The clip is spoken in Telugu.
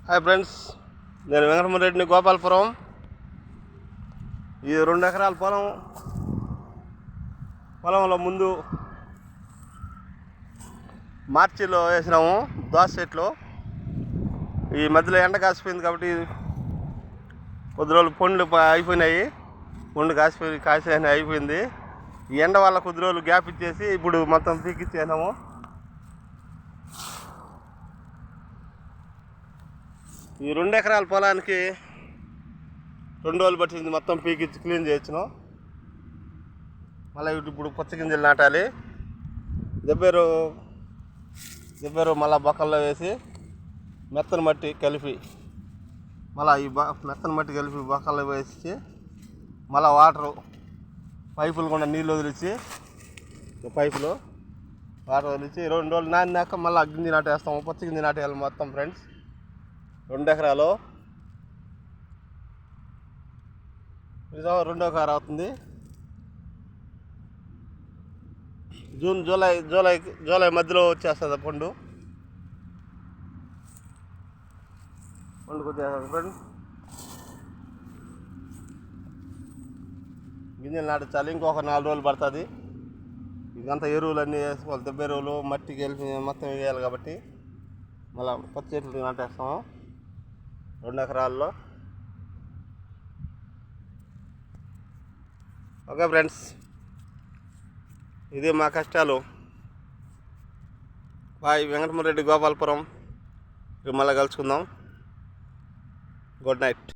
హాయ్ ఫ్రెండ్స్, నేను వెంకటమరెడ్డిని, గోపాలపురం. ఈ 2 ఎకరాల పొలంలో ముందు మార్చిలో వేసినాము దోస చెట్లు. ఈ మధ్యలో ఎండ కాసిపోయింది కాబట్టి కొద్ది రోజులు పండ్లు అయిపోయినాయి. పండ్లు కాసి అయిపోయింది. ఈ ఎండ వల్ల కొద్ది రోజులు గ్యాప్ ఇచ్చేసి ఇప్పుడు మొత్తం పీకిచ్చేసాము. ఈ 2 ఎకరాల పొలానికి 2 రోజులు పట్టింది మొత్తం పీకిచ్చి క్లీన్ చేయొచ్చును. మళ్ళీ ఇప్పుడు పచ్చ గింజలు నాటాలి. దెబ్బేరు మళ్ళీ బొక్కల్లో వేసి మెత్తని మట్టి కలిపి బొక్కల్లో వేసి మళ్ళీ పైపులు కూడా నీళ్ళు వదిలించి వాటర్ వదిలించి 2 రోజులు నానినాక మళ్ళీ గింజ నాటేస్తాము. పచ్చ గింజ నాటేయాలి మొత్తం ఫ్రెండ్స్. 2 ఎకరాలు 2 ఎకరాలు అవుతుంది. జూలై మధ్యలో వచ్చేస్తుంది పండుగ వచ్చేస్తుంది ఫ్రెండ్స్. గింజలు నాటించాలి. ఇంకొక 4 రోజులు పడుతుంది. ఇదంతా ఎరువులన్నీ వేసుకోవాలి. దెబ్బ ఎరువులు మట్టికి వెళ్ళి మొత్తం వేయాలి కాబట్టి మళ్ళీ పచ్చి చెట్లు నాటేస్తాము 2 ఎకరాల్లో. ఓకే ఫ్రెండ్స్, ఇది మా కష్టాలు. బాయ్. వెంకటమరెడ్డి, గోపాలపురం. మళ్ళీ కలుసుకుందాం. Good night.